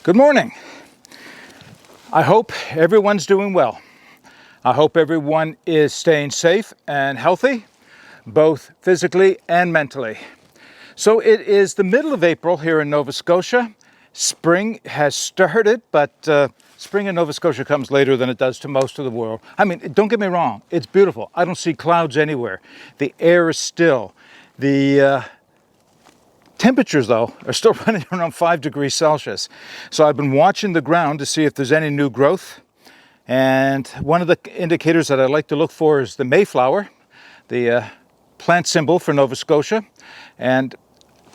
Good morning. I hope everyone's doing well. I hope everyone is staying safe and healthy, both physically and mentally. So it is the middle of April here in Nova Scotia. Spring has started, but spring in Nova Scotia comes later than it does to most of the world. I mean, don't get me wrong, it's beautiful. I don't see clouds anywhere. The air is still. The temperatures, though, are still running around 5 degrees Celsius. So I've been watching the ground to see if there's any new growth. And one of the indicators that I like to look for is the Mayflower, the plant symbol for Nova Scotia. And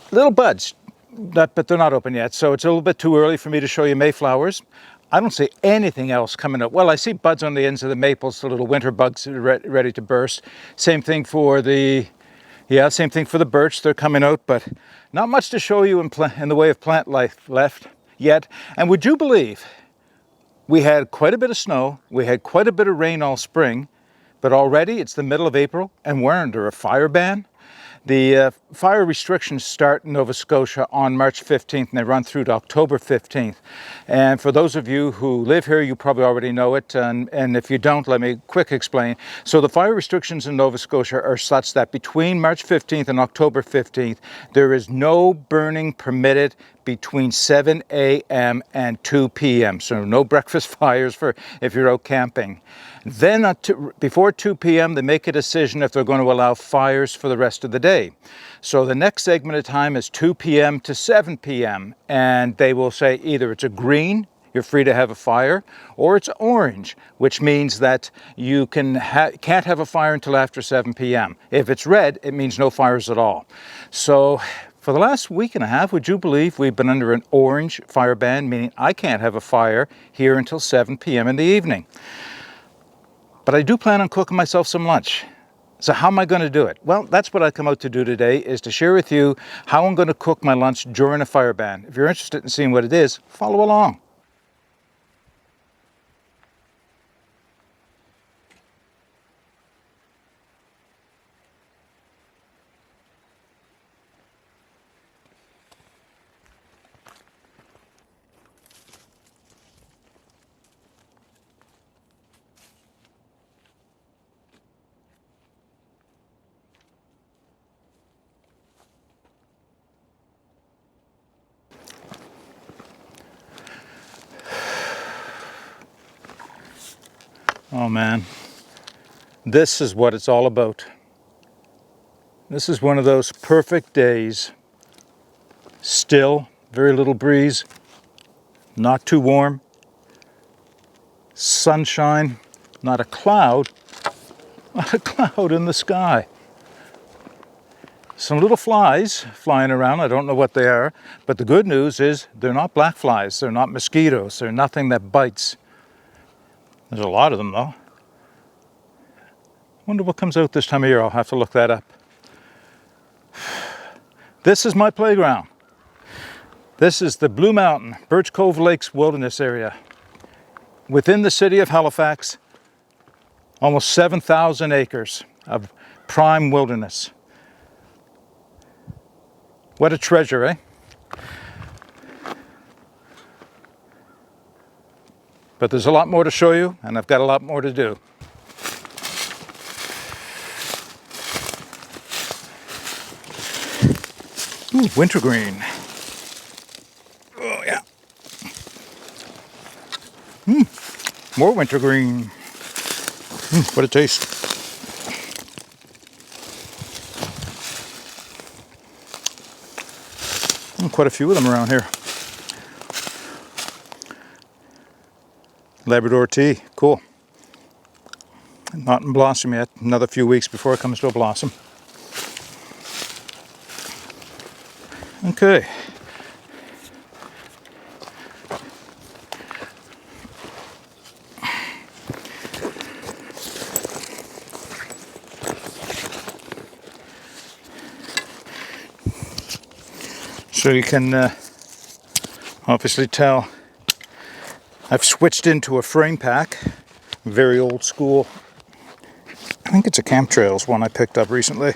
little buds, but they're not open yet. So it's a little bit too early for me to show you Mayflowers. I don't see anything else coming up. Well, I see buds on the ends of the maples, the little winter bugs ready to burst. Same thing for the birch, they're coming out, but not much to show you in the way of plant life left yet. And would you believe we had quite a bit of snow, we had quite a bit of rain all spring, but already it's the middle of April and we're under a fire ban. The fire restrictions start in Nova Scotia on March 15th and they run through to October 15th. And for those of you who live here, you probably already know it. And if you don't, let me quick explain. So the fire restrictions in Nova Scotia are such that between March 15th and October 15th, there is no burning permitted between 7 a.m. and 2 p.m. So no breakfast fires for if you're out camping. Then before 2 p.m. they make a decision if they're going to allow fires for the rest of the day. So the next segment of time is 2 p.m. to 7 p.m. and they will say either it's a green, you're free to have a fire, or it's orange, which means that you can't have a fire until after 7 p.m. If it's red, it means no fires at all. So for the last week and a half, would you believe we've been under an orange fire ban, meaning I can't have a fire here until 7 p.m. in the evening. But I do plan on cooking myself some lunch. So how am I going to do it? Well, that's what I come out to do today, is to share with you how I'm going to cook my lunch during a fire ban. If you're interested in seeing what it is, follow along. Oh man, this is what it's all about. This is one of those perfect days. Still, very little breeze, not too warm, sunshine, not a cloud in the sky. Some little flies flying around, I don't know what they are, but the good news is they're not black flies, they're not mosquitoes, they're nothing that bites. There's a lot of them though. Wonder what comes out this time of year. I'll have to look that up. This is my playground. This is the Blue Mountain, Birch Cove Lakes Wilderness Area. Within the city of Halifax, almost 7,000 acres of prime wilderness. What a treasure, eh? But there's a lot more to show you, and I've got a lot more to do. Ooh, wintergreen. Oh, yeah. More wintergreen. What a taste. Quite a few of them around here. Labrador tea, cool. Not in blossom yet, another few weeks before it comes to a blossom. Okay. So you can obviously tell I've switched into a frame pack, very old school. I think it's a Camp Trails one I picked up recently.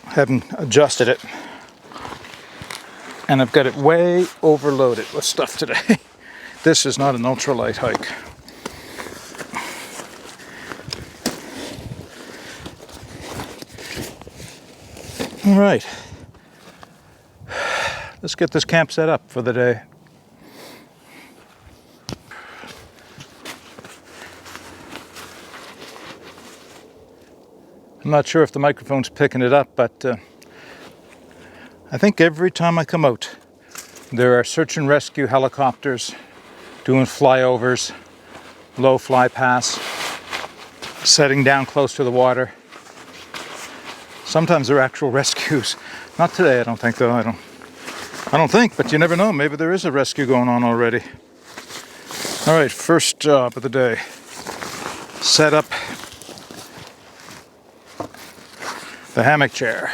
Haven't adjusted it. And I've got it way overloaded with stuff today. This is not an ultralight hike. All right, let's get this camp set up for the day. I'm not sure if the microphone's picking it up, but I think every time I come out, there are search and rescue helicopters doing flyovers, low fly pass, setting down close to the water. Sometimes they're actual rescues. Not today, I don't think, though. I don't think, but you never know. Maybe there is a rescue going on already. All right, first job of the day. Set up the hammock chair.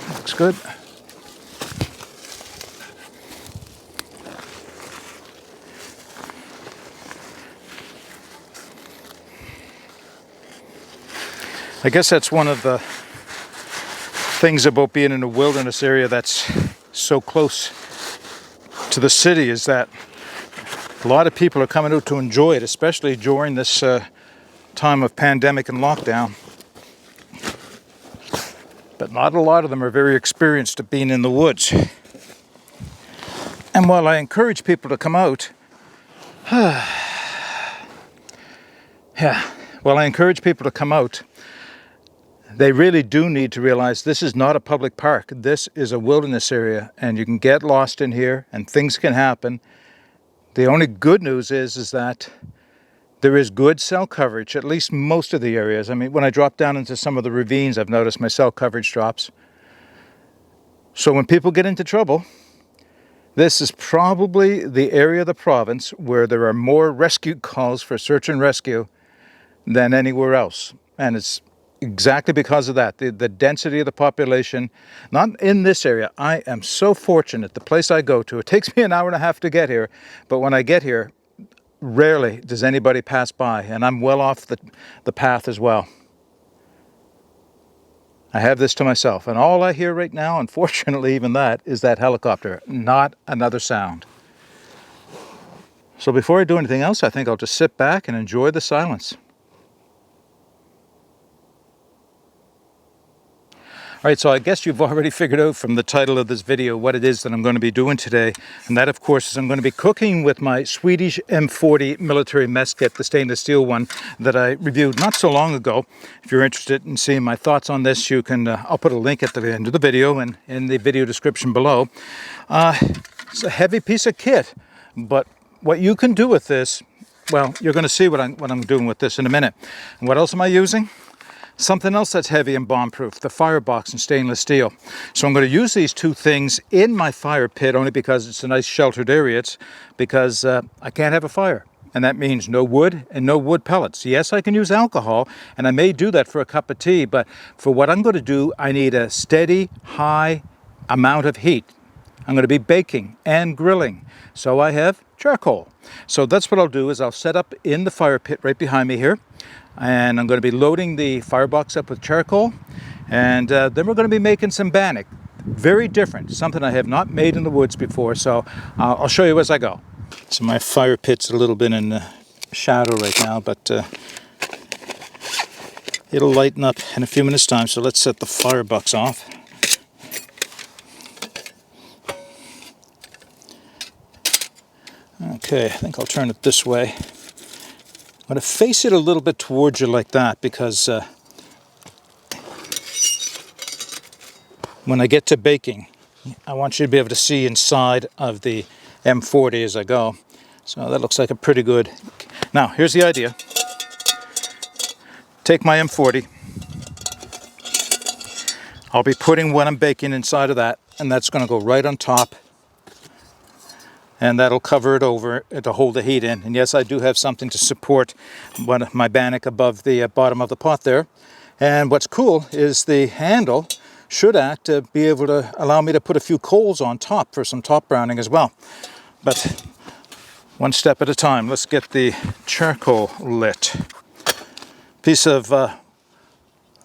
Looks good. I guess that's one of the things about being in a wilderness area that's so close to the city, is that a lot of people are coming out to enjoy it, especially during this time of pandemic and lockdown. But not a lot of them are very experienced at being in the woods. And while I encourage people to come out, they really do need to realize this is not a public park. This is a wilderness area, and you can get lost in here and things can happen. The only good news is that there is good cell coverage, at least most of the areas. I mean, when I drop down into some of the ravines, I've noticed my cell coverage drops. So when people get into trouble, this is probably the area of the province where there are more rescue calls for search and rescue than anywhere else. And it's exactly because of that, the density of the population. Not in this area. I am so fortunate. The place I go to, it takes me an hour and a half to get here, but when I get here, rarely does anybody pass by, and I'm well off the path as well. I have this to myself, and all I hear right now, unfortunately even that, is that helicopter, not another sound. So before I do anything else, I think I'll just sit back and enjoy the silence. All right, so I guess you've already figured out from the title of this video what it is that I'm going to be doing today. And that, of course, is I'm going to be cooking with my Swedish M40 military mess kit, the stainless steel one that I reviewed not so long ago. If you're interested in seeing my thoughts on this, you can, I'll put a link at the end of the video and in the video description below. It's a heavy piece of kit, but what you can do with this, well, you're going to see what I'm doing with this in a minute. And what else am I using? Something else that's heavy and bomb-proof, the Firebox and stainless steel. So I'm going to use these two things in my fire pit only because it's a nice sheltered area. It's because I can't have a fire. And that means no wood and no wood pellets. Yes, I can use alcohol, and I may do that for a cup of tea, but for what I'm going to do, I need a steady, high amount of heat. I'm going to be baking and grilling, so I have charcoal. So that's what I'll do, is I'll set up in the fire pit right behind me here, and I'm going to be loading the firebox up with charcoal, and then we're going to be making some bannock. Very different, something I have not made in the woods before, so I'll show you as I go. So my fire pit's a little bit in the shadow right now, but it'll lighten up in a few minutes time, so let's set the firebox off. Okay, I think I'll turn it this way. I'm going to face it a little bit towards you like that, because when I get to baking, I want you to be able to see inside of the M40 as I go. So that looks like a pretty good... Now, here's the idea. Take my M40. I'll be putting what I'm baking inside of that, and that's going to go right on top. And that'll cover it over to hold the heat in. And yes, I do have something to support my bannock above the bottom of the pot there. And what's cool is the handle should act to be able to allow me to put a few coals on top for some top browning as well. But one step at a time. Let's get the charcoal lit. Piece of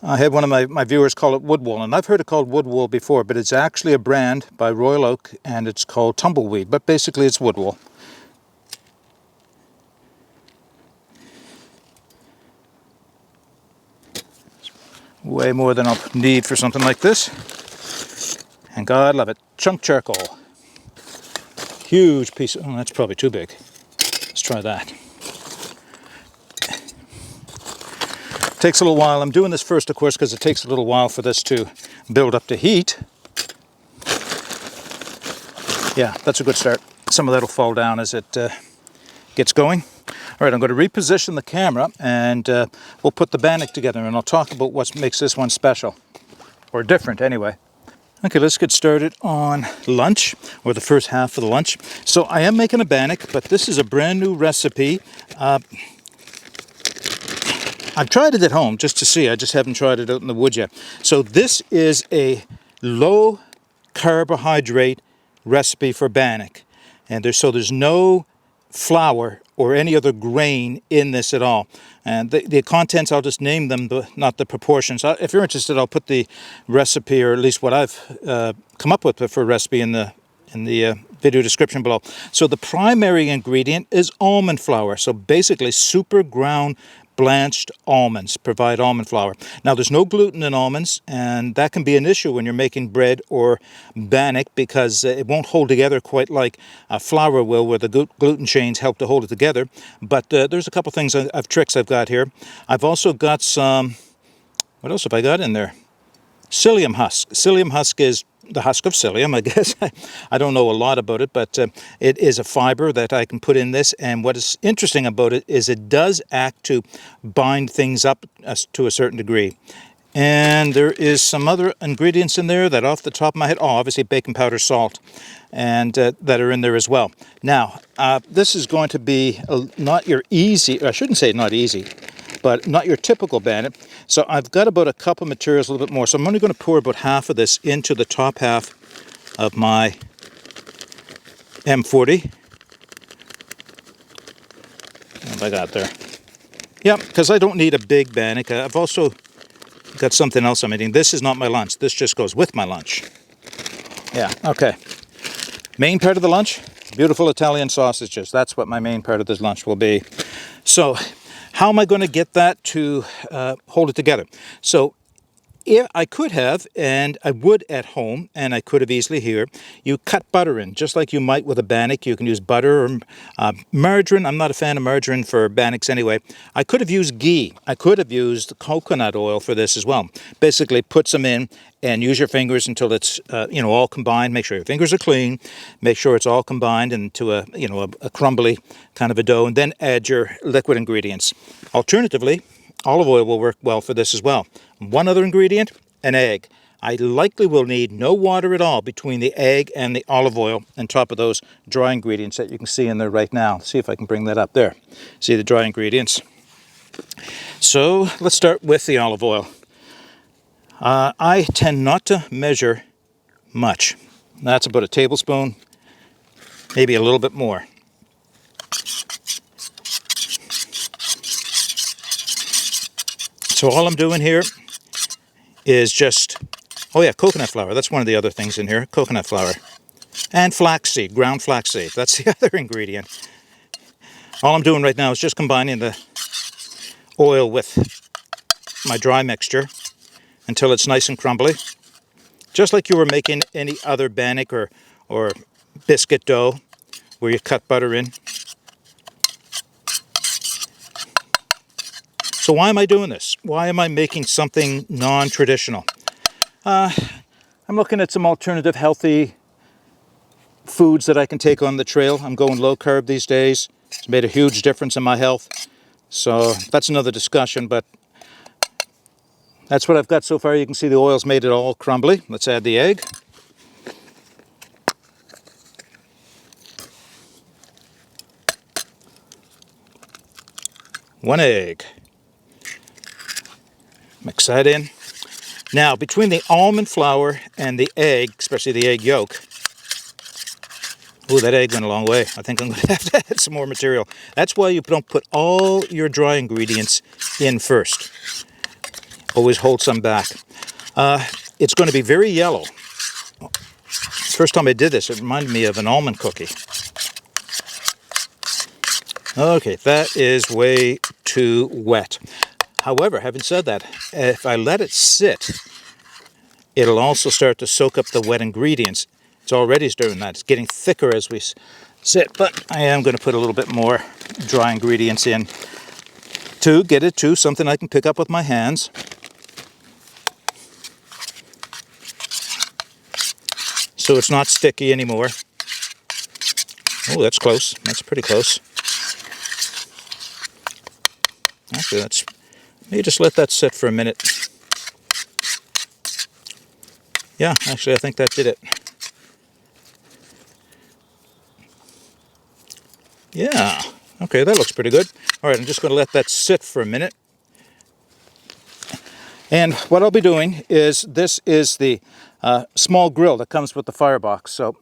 I had one of my viewers call it wood wool, and I've heard it called wood wool before, but it's actually a brand by Royal Oak, and it's called tumbleweed, but basically it's wood wool. Way more than I'll need for something like this. And God love it, chunk charcoal. Huge piece of, oh, that's probably too big. Let's try that. Takes a little while. I'm doing this first, of course, because it takes a little while for this to build up to heat. Yeah, that's a good start. Some of that will fall down as it gets going. All right, I'm going to reposition the camera, and we'll put the bannock together, and I'll talk about what makes this one special, or different anyway. Okay, let's get started on lunch, or the first half of the lunch. So I am making a bannock, but this is a brand new recipe. I've tried it at home just to see. I just haven't tried it out in the woods yet. So this is a low carbohydrate recipe for bannock. And there's no flour or any other grain in this at all. And the contents, I'll just name them, not the proportions. If you're interested, I'll put the recipe, or at least what I've come up with for a recipe in the video description below. So the primary ingredient is almond flour. So basically super ground blanched almonds provide almond flour. Now there's no gluten in almonds, and that can be an issue when you're making bread or bannock, because it won't hold together quite like flour will, where the gluten chains help to hold it together. But there's a couple things, tricks I've got here. I've also got some, what else have I got in there? Psyllium husk. Psyllium husk is the husk of psyllium, I guess. I don't know a lot about it, but it is a fiber that I can put in this. And what is interesting about it is it does act to bind things up to a certain degree. And there is some other ingredients in there that off the top of my head, obviously baking powder, salt, and that are in there as well. Now, this is going to be not your easy, I shouldn't say not easy, but not your typical bannock. So I've got about a cup of materials, a little bit more. So I'm only going to pour about half of this into the top half of my M40. What have I got there? Yeah, because I don't need a big bannock. I've also got something else I'm eating. This is not my lunch. This just goes with my lunch. Yeah, okay. Main part of the lunch, beautiful Italian sausages. That's what my main part of this lunch will be. So how am I going to get that to hold it together? So if I could have, and I would at home, and I could have easily here, you cut butter in, just like you might with a bannock. You can use butter or margarine. I'm not a fan of margarine for bannocks anyway. I could have used ghee. I could have used coconut oil for this as well. Basically, put some in and use your fingers until it's all combined. Make sure your fingers are clean. Make sure it's all combined into a crumbly kind of a dough, and then add your liquid ingredients. Alternatively, olive oil will work well for this as well. One other ingredient, an egg. I likely will need no water at all between the egg and the olive oil on top of those dry ingredients that you can see in there right now. See if I can bring that up there. See the dry ingredients. So let's start with the olive oil. I tend not to measure much. That's about a tablespoon, maybe a little bit more. So all I'm doing here is just, oh yeah, coconut flour. That's one of the other things in here, coconut flour. And flaxseed, ground flaxseed. That's the other ingredient. All I'm doing right now is just combining the oil with my dry mixture until it's nice and crumbly. Just like you were making any other bannock or biscuit dough where you cut butter in. So why am I doing this? Why am I making something non-traditional? I'm looking at some alternative healthy foods that I can take on the trail. I'm going low carb these days. It's made a huge difference in my health. So that's another discussion, but that's what I've got so far. You can see the oil's made it all crumbly. Let's add the egg. One egg. Mix that in. Now, between the almond flour and the egg, especially the egg yolk, ooh, that egg went a long way. I think I'm going to have to add some more material. That's why you don't put all your dry ingredients in first. always hold some back. It's going to be very yellow. First time I did this, it reminded me of an almond cookie. Okay, that is way too wet. However, having said that, if I let it sit, it'll also start to soak up the wet ingredients. It's already doing that. It's getting thicker as we sit, but I am going to put a little bit more dry ingredients in to get it to something I can pick up with my hands. So it's not sticky anymore. Oh, that's close. That's pretty close. Actually, maybe just let that sit for a minute. Yeah, actually, I think that did it. Yeah, okay, that looks pretty good. All right, I'm just going to let that sit for a minute. And what I'll be doing is, this is the small grill that comes with the Firebox. So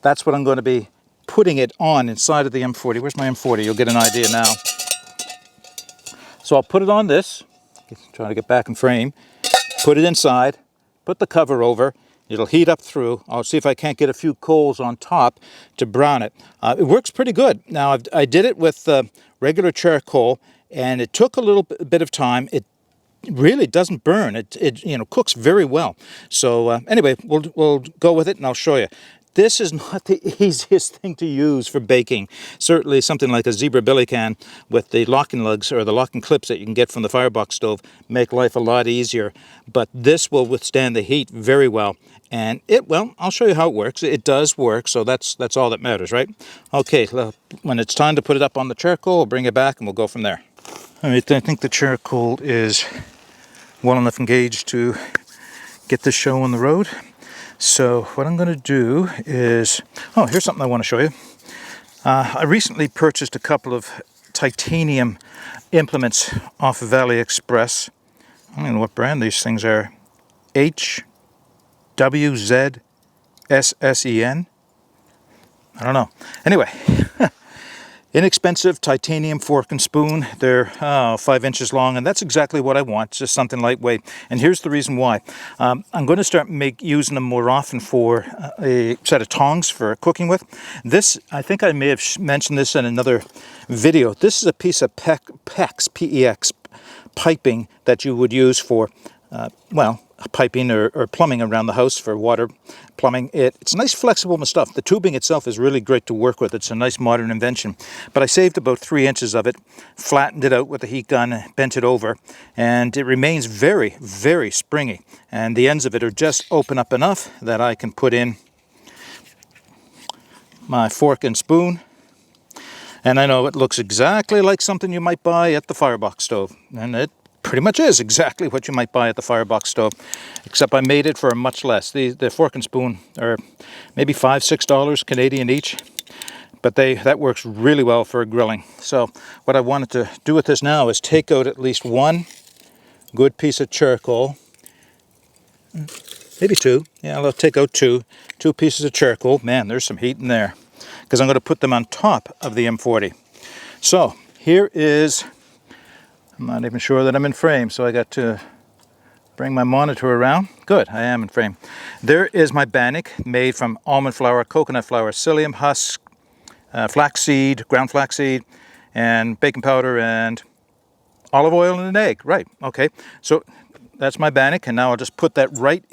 that's what I'm going to be putting it on inside of the M40. Where's my M40? You'll get an idea now. So I'll put it on this. Trying to get back in frame. Put it inside. Put the cover over. It'll heat up through. I'll see if I can't get a few coals on top to brown it. It works pretty good. Now, I did it with regular charcoal, and it took a little bit of time. It really doesn't burn. It cooks very well. So anyway, we'll go with it, and I'll show you. This is not the easiest thing to use for baking. Certainly something like a zebra billy can with the locking lugs or the locking clips that you can get from the Firebox stove make life a lot easier. But this will withstand the heat very well. And I'll show you how it works. It does work, so that's all that matters, right? Okay, when it's time to put it up on the charcoal, we'll bring it back and we'll go from there. All right, I think the charcoal is well enough engaged to get this show on the road. So what I'm going to do is, here's something I want to show you. I recently purchased a couple of titanium implements off of AliExpress. I don't know what brand these things are. HWZSSEN. I don't know. Anyway, inexpensive titanium fork and spoon. They're 5 inches long, and that's exactly what I want, just something lightweight. And here's the reason why. I'm going to start using them more often for a set of tongs for cooking with. This, I think I may have mentioned this in another video. This is a piece of PEX, P-E-X, piping that you would use for, piping or plumbing around the house for water plumbing. It's nice flexible stuff. The tubing itself is really great to work with. It's a nice modern invention. But I saved about 3 inches of it, flattened it out with a heat gun, bent it over, and it remains very, very springy. And the ends of it are just open up enough that I can put in my fork and spoon. And I know it looks exactly like something you might buy at the Firebox stove. And it pretty much is exactly what you might buy at the Firebox stove, except I made it for much less. The fork and spoon are maybe $5-6 Canadian each, but that works really well for grilling. So what I wanted to do with this now is take out at least one good piece of charcoal, maybe two. Yeah, I'll take out two pieces of charcoal. Man, there's some heat in there, because I'm going to put them on top of the M40. So here is, I'm not even sure that I'm in frame, so I got to bring my monitor around. Good, I am in frame. There is my Bannock, made from almond flour, coconut flour, psyllium, husk, flaxseed, ground flaxseed, and baking powder, and olive oil and an egg. Right, okay. So that's my Bannock, and now I'll just put that right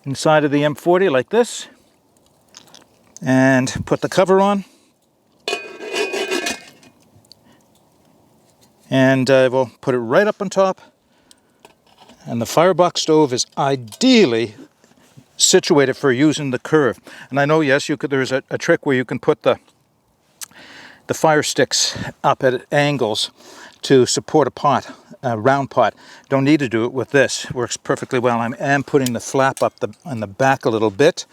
inside of the M40 like this, and put the cover on. And I will put it right up on top. And the Firebox stove is ideally situated for using the curve. And I know, yes, there's a trick where you can put the fire sticks up at angles to support a pot, a round pot. Don't need to do it with this. It works perfectly well. I am putting the flap up on the back a little bit.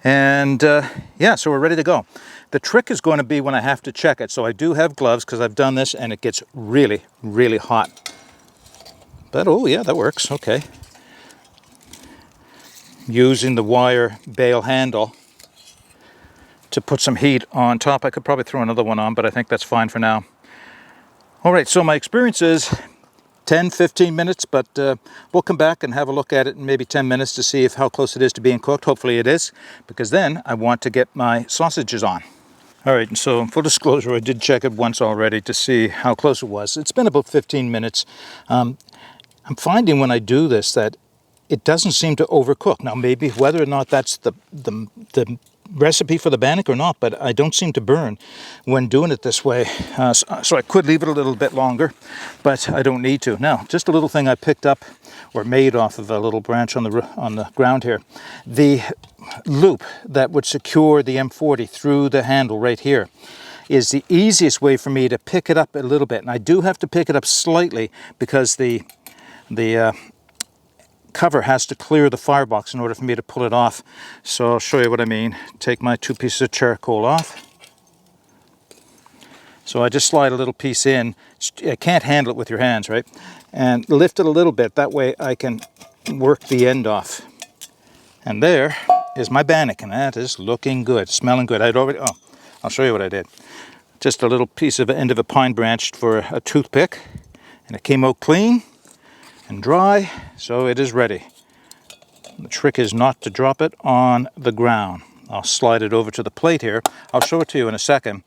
And yeah, so we're ready to go. The trick is going to be when I have to check it. So I do have gloves because I've done this, and it gets really, really hot. But oh yeah, that works. Okay. Using the wire bail handle to put some heat on top. I could probably throw another one on, but I think that's fine for now. All right, so my experience is 10-15 minutes, but we'll come back and have a look at it in maybe 10 minutes to see how close it is to being cooked. Hopefully it is, because then I want to get my sausages on. All right, and so full disclosure, I did check it once already to see how close it was. It's been about 15 minutes. I'm finding when I do this that it doesn't seem to overcook. Now, maybe whether or not that's the recipe for the bannock or not, but I don't seem to burn when doing it this way. So I could leave it a little bit longer, but I don't need to. Now, just a little thing I picked up or made off of a little branch on the ground here. The loop that would secure the M40 through the handle right here is the easiest way for me to pick it up a little bit. And I do have to pick it up slightly because the cover has to clear the firebox in order for me to pull it off. So I'll show you what I mean. Take my 2 pieces of charcoal off. So I just slide a little piece in. I can't handle it with your hands, right? And lift it a little bit. That way I can work the end off. And there is my bannock, and that is looking good, smelling good. I'll show you what I did. Just a little piece of end of a pine branch for a toothpick, and it came out clean and dry, so it is ready. The trick is not to drop it on the ground. I'll slide it over to the plate here. I'll show it to you in a second.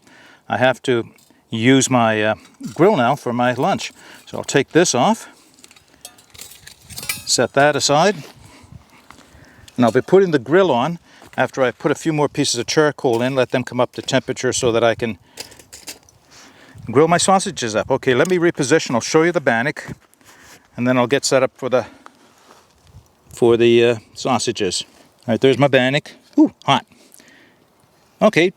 I have to use my grill now for my lunch. So I'll take this off, set that aside, and I'll be putting the grill on after I put a few more pieces of charcoal in, let them come up to temperature so that I can grill my sausages up. Okay, let me reposition. I'll show you the bannock, and then I'll get set up for the sausages. All right, there's my bannock. Ooh, hot. Okay,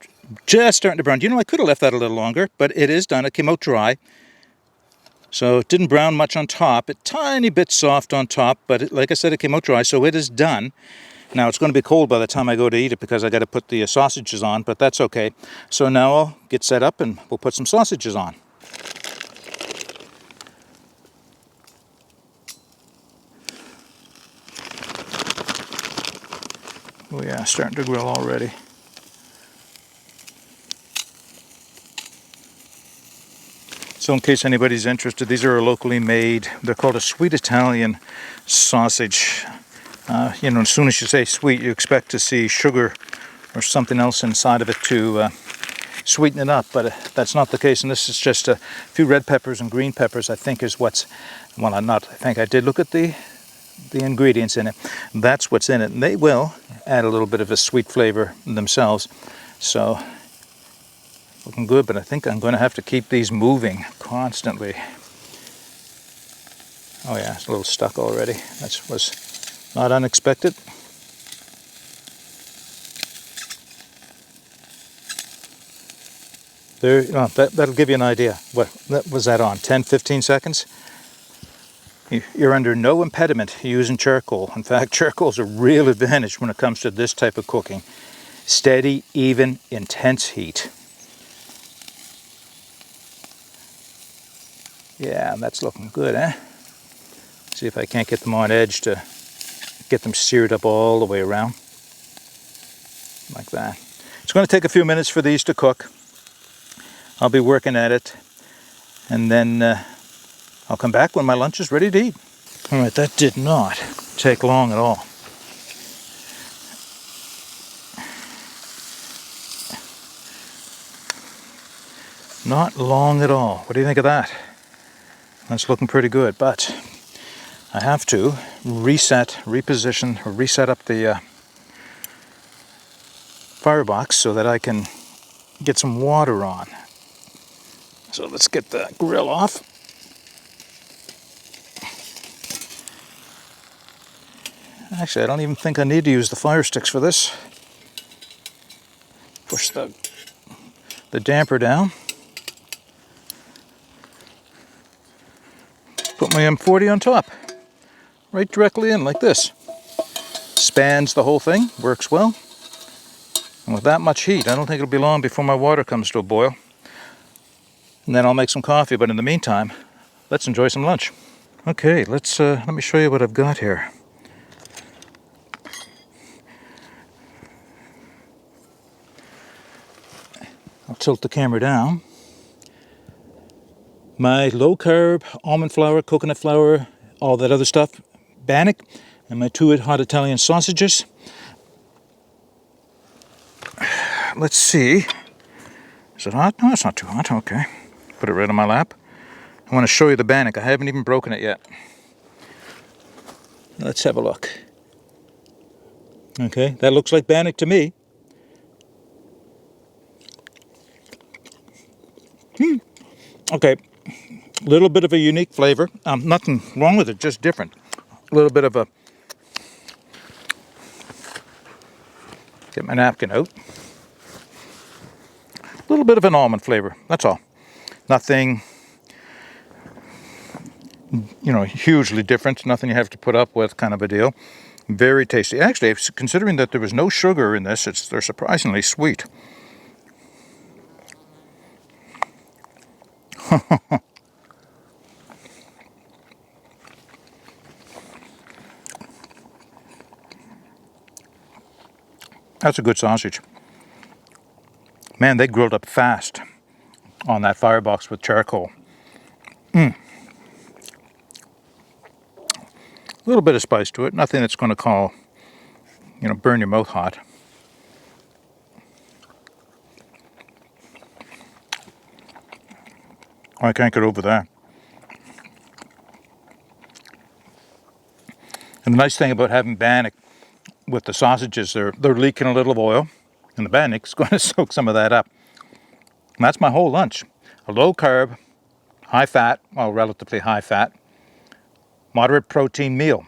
just starting to brown. You know, I could have left that a little longer, but it is done. It came out dry. So it didn't brown much on top. A tiny bit soft on top, but like I said, it came out dry, so it is done. Now it's going to be cold by the time I go to eat it because I got to put the sausages on, but that's okay. So now I'll get set up and we'll put some sausages on. Oh yeah, starting to grill already. So in case anybody's interested, these are locally made. They're called a sweet Italian sausage. You know, as soon as you say sweet, you expect to see sugar or something else inside of it to sweeten it up, but that's not the case. And this is just a few red peppers and green peppers, I think is what's, well, I think I did look at the ingredients in it. That's what's in it, and they will add a little bit of a sweet flavor themselves. So looking good, but I think I'm going to have to keep these moving constantly. Oh yeah, it's a little stuck already. That was not unexpected. There, that'll give you an idea. What was that on? 10-15 seconds? You're under no impediment using charcoal. In fact, charcoal is a real advantage when it comes to this type of cooking. Steady, even, intense heat. Yeah, that's looking good, eh? See if I can't get them on edge to get them seared up all the way around. Like that. It's going to take a few minutes for these to cook. I'll be working at it, and then I'll come back when my lunch is ready to eat. All right, that did not take long at all. Not long at all. What do you think of that? That's looking pretty good, but I have to reposition, or reset up the firebox so that I can get some water on. So let's get the grill off. Actually, I don't even think I need to use the fire sticks for this. Push the damper down. Put my M40 on top. Right directly in like this. Spans the whole thing, works well. And with that much heat, I don't think it'll be long before my water comes to a boil. And then I'll make some coffee, but in the meantime, let's enjoy some lunch. Okay, let me show you what I've got here. I'll tilt the camera down. my low-carb almond flour, coconut flour, all that other stuff, Bannock, and my 2 hot Italian sausages. Let's see. Is it hot? No, it's not too hot. Okay. Put it right on my lap. I want to show you the Bannock. I haven't even broken it yet. Let's have a look. Okay, that looks like Bannock to me. Okay, a little bit of a unique flavor. Nothing wrong with it, just different. A little bit of a... Get my napkin out. A little bit of an almond flavor, that's all. Nothing, hugely different. Nothing you have to put up with, kind of a deal. Very tasty. Actually, considering that there was no sugar in this, they're surprisingly sweet. That's a good sausage. Man, they grilled up fast on that firebox with charcoal. A little bit of spice to it. Nothing that's going to burn your mouth hot. I can't get over that. And the nice thing about having Bannock with the sausages, they're leaking a little of oil, and the Bannock's going to soak some of that up. And that's my whole lunch. A low carb, high fat, well, relatively high fat, moderate protein meal.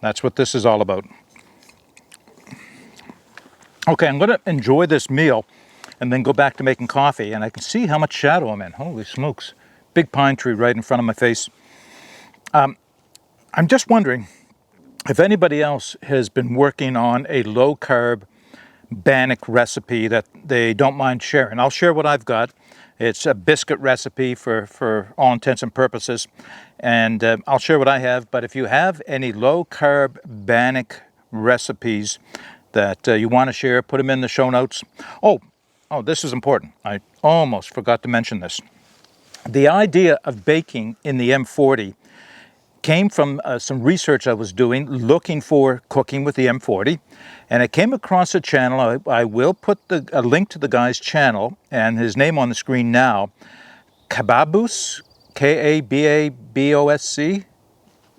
That's what this is all about. Okay, I'm going to enjoy this meal and then go back to making coffee, and I can see how much shadow I'm in. Holy smokes. Big pine tree right in front of my face. I'm just wondering if anybody else has been working on a low-carb Bannock recipe that they don't mind sharing. I'll share what I've got. It's a biscuit recipe for all intents and purposes, and I'll share what I have. But if you have any low-carb Bannock recipes that you want to share, put them in the show notes. Oh, this is important. I almost forgot to mention this. The idea of baking in the M40 came from some research I was doing, looking for cooking with the M40, and I came across a channel. I will put a link to the guy's channel and his name on the screen now. Kababos, Kababosc.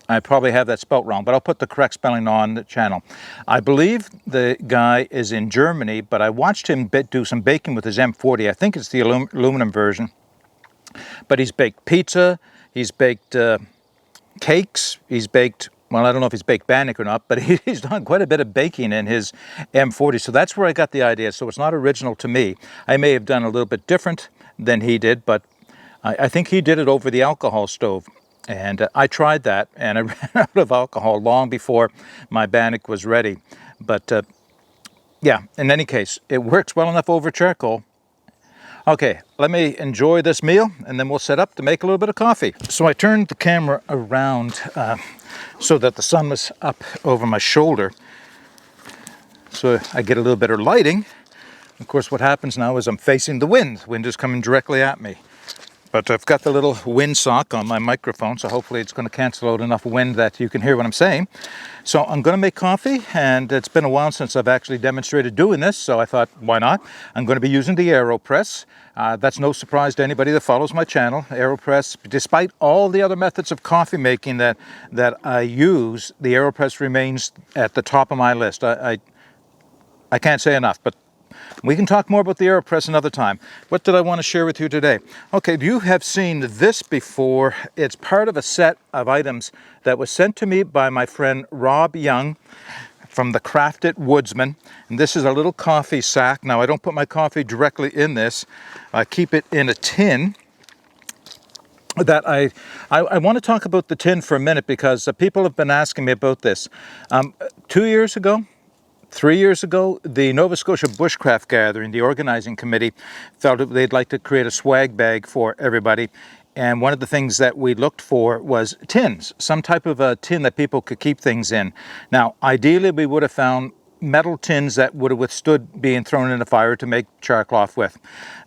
I probably have that spelt wrong, but I'll put the correct spelling on the channel. I believe the guy is in Germany, but I watched him do some baking with his M40. I think it's the aluminum version. But he's baked pizza, he's baked cakes, he's baked, well, I don't know if he's baked Bannock or not, but he's done quite a bit of baking in his M40. So that's where I got the idea. So it's not original to me. I may have done a little bit different than he did, but I think he did it over the alcohol stove. And I tried that, and I ran out of alcohol long before my Bannock was ready. But yeah, in any case, it works well enough over charcoal. Okay, let me enjoy this meal, and then we'll set up to make a little bit of coffee. So I turned the camera around so that the sun was up over my shoulder, so I get a little better lighting. Of course, what happens now is I'm facing the wind. The wind is coming directly at me. But I've got the little windsock on my microphone, so hopefully it's going to cancel out enough wind that you can hear what I'm saying. So I'm going to make coffee, and it's been a while since I've actually demonstrated doing this, so I thought, why not? I'm going to be using the AeroPress. That's no surprise to anybody that follows my channel. AeroPress, despite all the other methods of coffee making that I use, the AeroPress remains at the top of my list. I can't say enough, but we can talk more about the AeroPress another time. What did I want to share with you today? Okay, you have seen this before. It's part of a set of items that was sent to me by my friend Rob Young from the Crafted Woodsman. And this is a little coffee sack. Now, I don't put my coffee directly in this. I keep it in a tin. That I want to talk about the tin for a minute, because people have been asking me about this. 2 years ago, 3 years ago, the Nova Scotia Bushcraft Gathering, the organizing committee, felt that they'd like to create a swag bag for everybody. And one of the things that we looked for was tins, some type of a tin that people could keep things in. Now, ideally, we would have found metal tins that would have withstood being thrown in the fire to make charcloth with.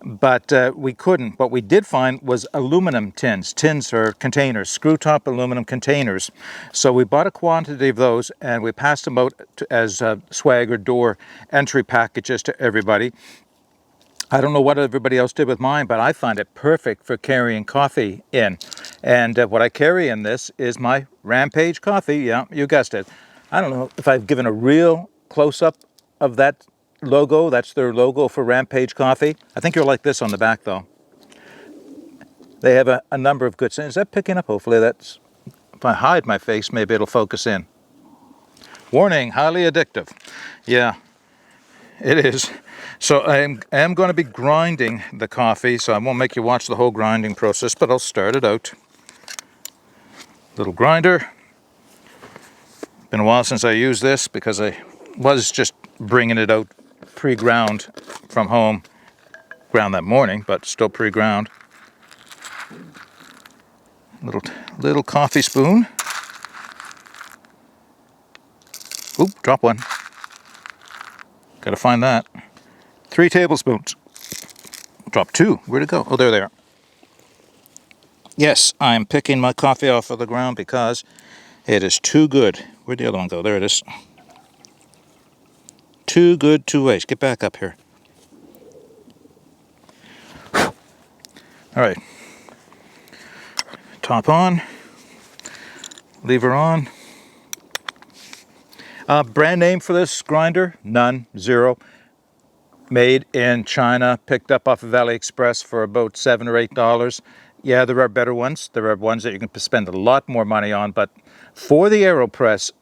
But we couldn't. What we did find was aluminum tins. Tins are containers, screw-top aluminum containers. So we bought a quantity of those and we passed them out as swag or door entry packages to everybody. I don't know what everybody else did with mine, but I find it perfect for carrying coffee in. And what I carry in this is my Rampage coffee. Yeah, you guessed it. I don't know if I've given a real close-up of that logo. That's their logo for Rampage coffee. I think you're like this on the back, though. They have a number of good things. Is that picking up? Hopefully that's... If I hide my face, maybe it'll focus in. Warning, highly addictive. Yeah, it is. So I am going to be grinding the coffee, so I won't make you watch the whole grinding process, but I'll start it out. Little grinder. Been a while since I used this because I was just bringing it out pre-ground from home. Ground that morning, but still pre-ground. Little coffee spoon. Oop, drop one. Gotta find that. 3 tablespoons. Drop 2. Where'd it go? Oh, there they are. Yes, I'm picking my coffee off of the ground because it is too good. Where'd the other one go? There it is. Too good to waste. Get back up here. All right. Top on. Lever on. Brand name for this grinder? None. Zero. Made in China, picked up off of AliExpress for about $7 or $8. Yeah, there are better ones. There are ones that you can spend a lot more money on, but for the AeroPress,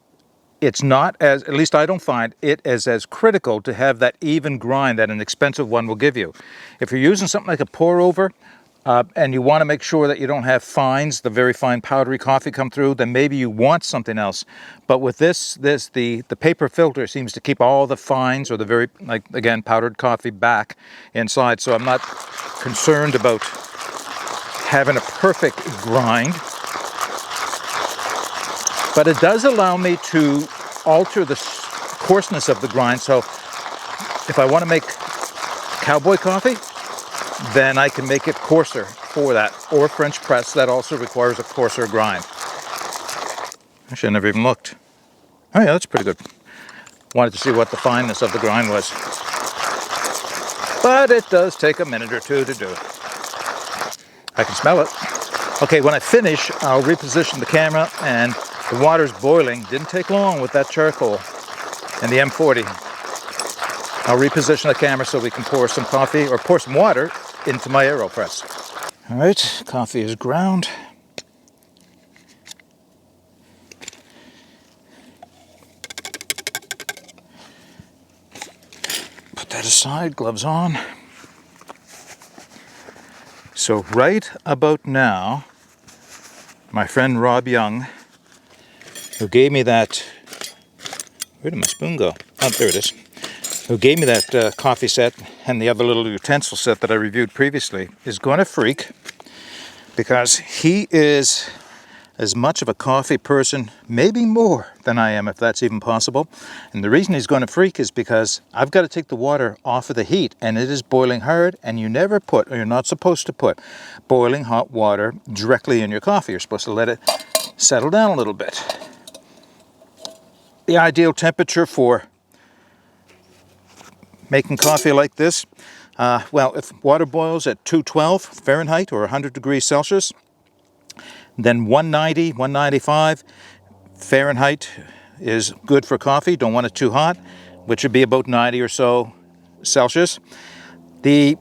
it's not as, at least I don't find it as critical to have that even grind that an expensive one will give you. If you're using something like a pour over, and you want to make sure that you don't have fines, the very fine powdery coffee come through, then maybe you want something else. But with the paper filter seems to keep all the fines or the very, like, again, powdered coffee back inside. So I'm not concerned about having a perfect grind. But it does allow me to alter the coarseness of the grind. So if I want to make cowboy coffee, then I can make it coarser for that. Or French press, that also requires a coarser grind. Actually, I never even looked. Oh yeah, that's pretty good. Wanted to see what the fineness of the grind was. But it does take a minute or two to do it. I can smell it. Okay, when I finish, I'll reposition the camera, and the water's boiling. Didn't take long with that charcoal and the M40. I'll reposition the camera so we can pour some coffee, or pour some water, into my AeroPress. All right, coffee is ground. Put that aside, gloves on. So right about now, my friend Rob Young, who gave me that, where did my spoon go? Oh, there it is. Who gave me that coffee set and the other little utensil set that I reviewed previously, is going to freak because he is as much of a coffee person, maybe more than I am, if that's even possible. And the reason he's going to freak is because I've got to take the water off of the heat, and it is boiling hard, and you never put, or you're not supposed to put, boiling hot water directly in your coffee. You're supposed to let it settle down a little bit. The ideal temperature for making coffee like this, well, if water boils at 212 Fahrenheit or 100 degrees Celsius, then 190, 195 Fahrenheit is good for coffee. Don't want it too hot, which would be about 90 or so Celsius. The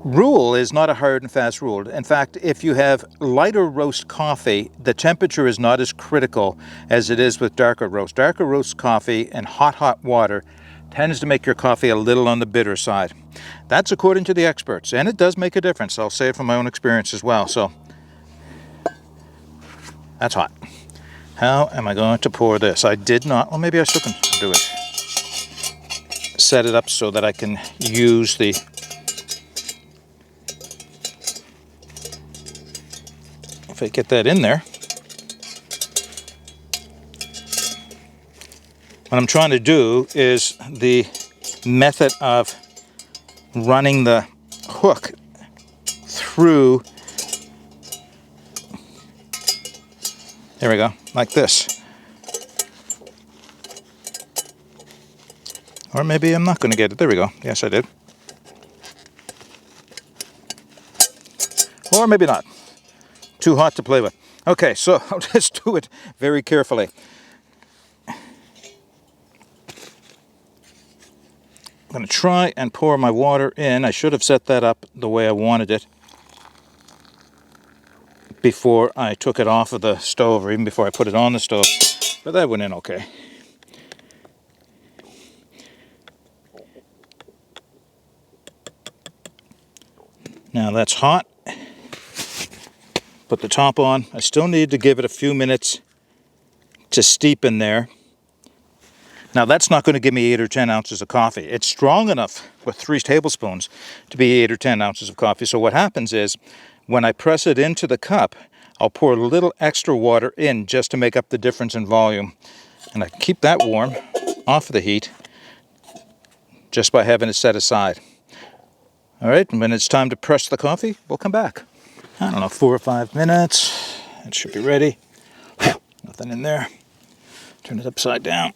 rule is not a hard and fast rule. In fact, if you have lighter roast coffee, the temperature is not as critical as it is with darker roast. Darker roast coffee and hot water tends to make your coffee a little on the bitter side. That's according to the experts, and it does make a difference. I'll say it from my own experience as well. So that's hot. How am I going to pour this? I did not, well, maybe I still can do it. Set it up so that I can use the if I get that in there. What I'm trying to do is the method of running the hook through, there we go, like this. Or maybe I'm not going to get it. There we go. Yes, I did. Or maybe not. Too hot to play with. Okay, so I'll just do it very carefully. I'm going to try and pour my water in. I should have set that up the way I wanted it before I took it off of the stove, or even before I put it on the stove. But that went in okay. Now that's hot. Put the top on. I still need to give it a few minutes to steep in there. Now that's not going to give me 8 or 10 ounces of coffee. It's strong enough with 3 tablespoons to be 8 or 10 ounces of coffee. So what happens is, when I press it into the cup, I'll pour a little extra water in just to make up the difference in volume. And I keep that warm off of the heat just by having it set aside. All right, and when it's time to press the coffee, we'll come back. I don't know, 4 or 5 minutes. It should be ready. Nothing in there. Turn it upside down.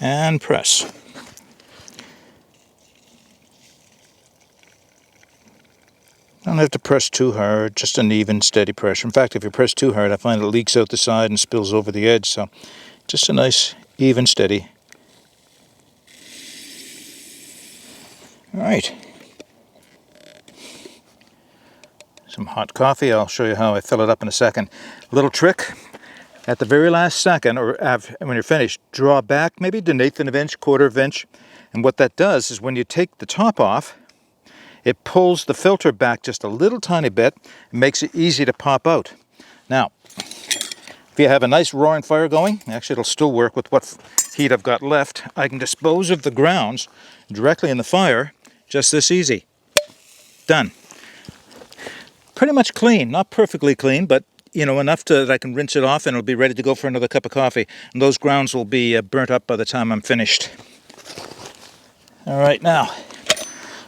And press. Don't have to press too hard, just an even, steady pressure. In fact, if you press too hard, I find it leaks out the side and spills over the edge. So just a nice, even, steady. All right. Some hot coffee. I'll show you how I fill it up in a second. A little trick. At the very last second, or when you're finished, draw back maybe an 1/8 of an inch, 1/4 of an inch. And what that does is when you take the top off, it pulls the filter back just a little tiny bit and makes it easy to pop out. Now, if you have a nice roaring fire going, actually it'll still work with what heat I've got left, I can dispose of the grounds directly in the fire, just this easy. Done. Pretty much clean, not perfectly clean, but enough that I can rinse it off and it'll be ready to go for another cup of coffee. And those grounds will be burnt up by the time I'm finished. All right, now,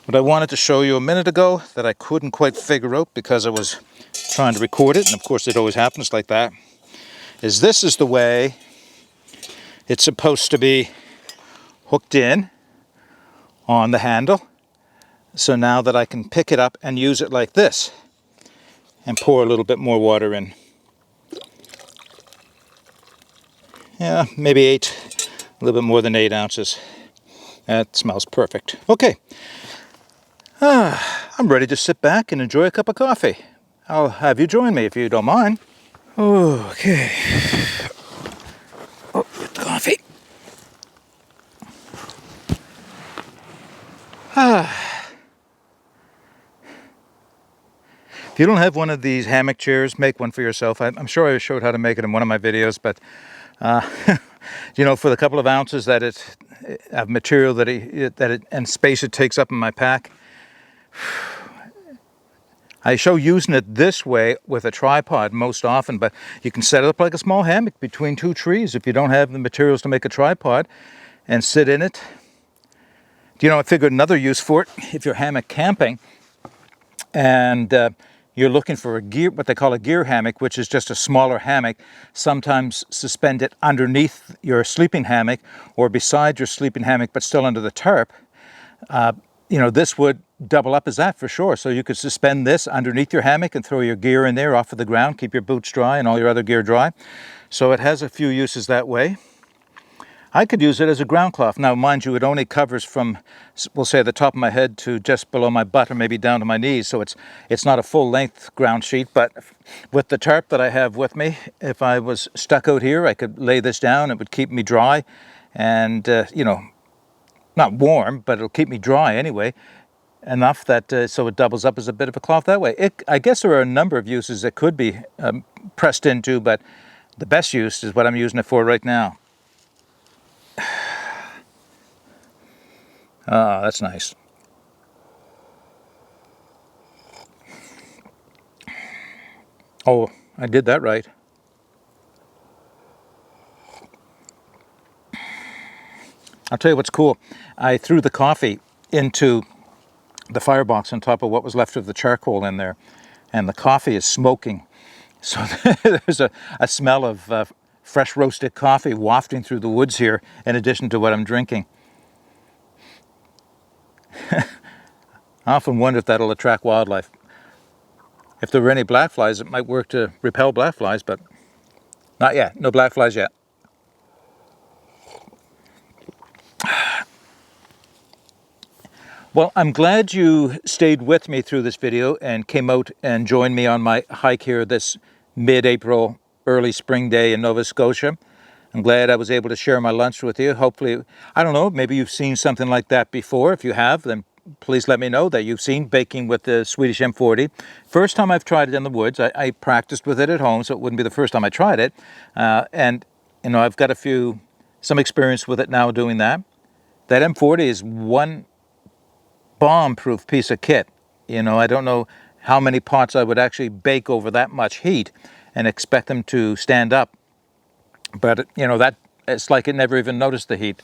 what I wanted to show you a minute ago that I couldn't quite figure out because I was trying to record it, and of course it always happens like that, is this is the way it's supposed to be hooked in on the handle. So now that I can pick it up and use it like this and pour a little bit more water in. Yeah, maybe 8, a little bit more than 8 ounces. That smells perfect. Okay, I'm ready to sit back and enjoy a cup of coffee. I'll have you join me if you don't mind. Okay. Oh, get the coffee. If you don't have one of these hammock chairs, make one for yourself. I'm sure I showed how to make it in one of my videos, but for the couple of ounces that it of material and space it takes up in my pack, I show using it this way with a tripod most often, but you can set it up like a small hammock between 2 trees if you don't have the materials to make a tripod, and sit in it. I figured another use for it, if you're hammock camping and you're looking for a gear, what they call a gear hammock, which is just a smaller hammock, sometimes suspend it underneath your sleeping hammock or beside your sleeping hammock, but still under the tarp. This would double up as that for sure. So you could suspend this underneath your hammock and throw your gear in there off of the ground, keep your boots dry and all your other gear dry. So it has a few uses that way. I could use it as a ground cloth. Now, mind you, it only covers from, we'll say, the top of my head to just below my butt, or maybe down to my knees. So it's not a full-length ground sheet. But with the tarp that I have with me, if I was stuck out here, I could lay this down. It would keep me dry, and not warm, but it'll keep me dry anyway. Enough that so it doubles up as a bit of a cloth that way. I guess there are a number of uses that could be pressed into, but the best use is what I'm using it for right now. Ah, that's nice. Oh, I did that right. I'll tell you what's cool. I threw the coffee into the firebox on top of what was left of the charcoal in there, and the coffee is smoking. So there's a smell of fresh roasted coffee wafting through the woods here, in addition to what I'm drinking. I often wonder if that'll attract wildlife. If there were any black flies, it might work to repel black flies, but not yet. No black flies yet. Well, I'm glad you stayed with me through this video and came out and joined me on my hike here this mid-April, early spring day in Nova Scotia. I'm glad I was able to share my lunch with you. Hopefully, I don't know, maybe you've seen something like that before. If you have, then please let me know that you've seen baking with the Swedish M40. First time I've tried it in the woods. I practiced with it at home, so it wouldn't be the first time I tried it. And, you know, I've got some experience with it now doing that. That M40 is one bomb-proof piece of kit. You know, I don't know how many pots I would actually bake over that much heat and expect them to stand up. But, you know, it's like it never even noticed the heat.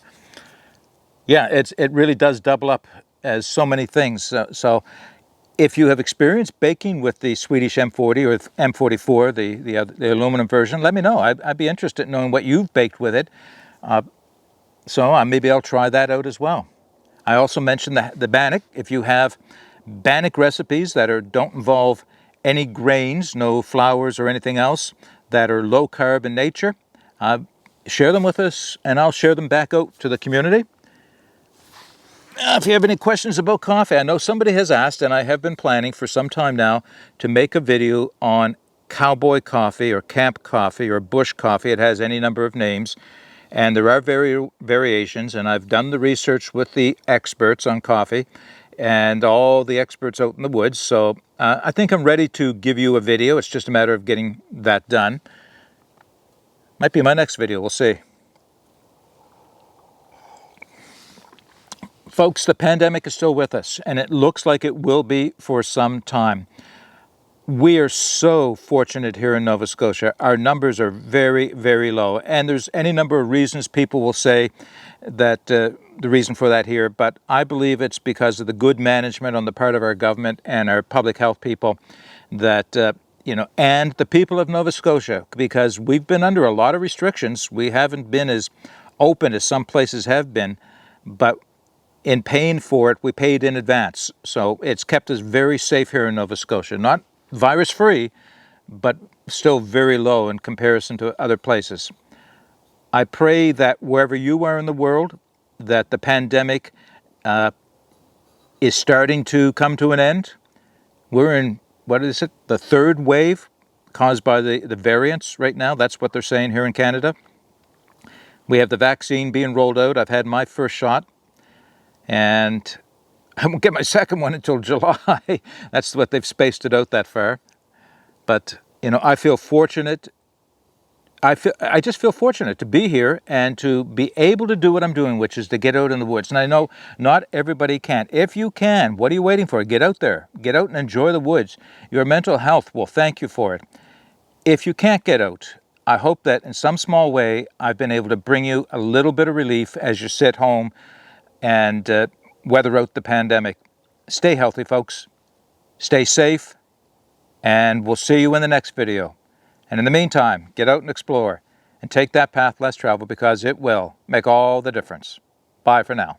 Yeah, it really does double up as so many things. So if you have experienced baking with the Swedish M40 or M44, the aluminum version, let me know. I'd be interested in knowing what you've baked with it. So maybe I'll try that out as well. I also mentioned the Bannock. If you have Bannock recipes that don't involve any grains, no flours or anything else, that are low carb in nature, share them with us and I'll share them back out to the community. If you have any questions about coffee, I know somebody has asked, and I have been planning for some time now to make a video on cowboy coffee or camp coffee or bush coffee. It has any number of names. And there are variations, and I've done the research with the experts on coffee and all the experts out in the woods. So I think I'm ready to give you a video. It's just a matter of getting that done. Might be my next video, we'll see. Folks, the pandemic is still with us, and it looks like it will be for some time. We are so fortunate here in Nova Scotia. Our numbers are very, very low. And there's any number of reasons people will say that the reason for that here. But I believe it's because of the good management on the part of our government and our public health people that, and the people of Nova Scotia, because we've been under a lot of restrictions. We haven't been as open as some places have been. But in paying for it, we paid in advance. So it's kept us very safe here in Nova Scotia. Not virus-free, but still very low in comparison to other places. I pray that wherever you are in the world, that the pandemic is starting to come to an end. We're in, the third wave caused by the variants right now. That's what they're saying here in Canada. We have the vaccine being rolled out. I've had my first shot, and I won't get my second one until July. That's what they've spaced it out that far. But, I feel fortunate. I just feel fortunate to be here and to be able to do what I'm doing, which is to get out in the woods. And I know not everybody can. If you can, what are you waiting for? Get out there. Get out and enjoy the woods. Your mental health will thank you for it. If you can't get out, I hope that in some small way I've been able to bring you a little bit of relief as you sit home and weather out the pandemic. Stay healthy, folks. Stay safe, and we'll see you in the next video. And in the meantime, get out and explore and take that path less traveled, because it will make all the difference. Bye for now.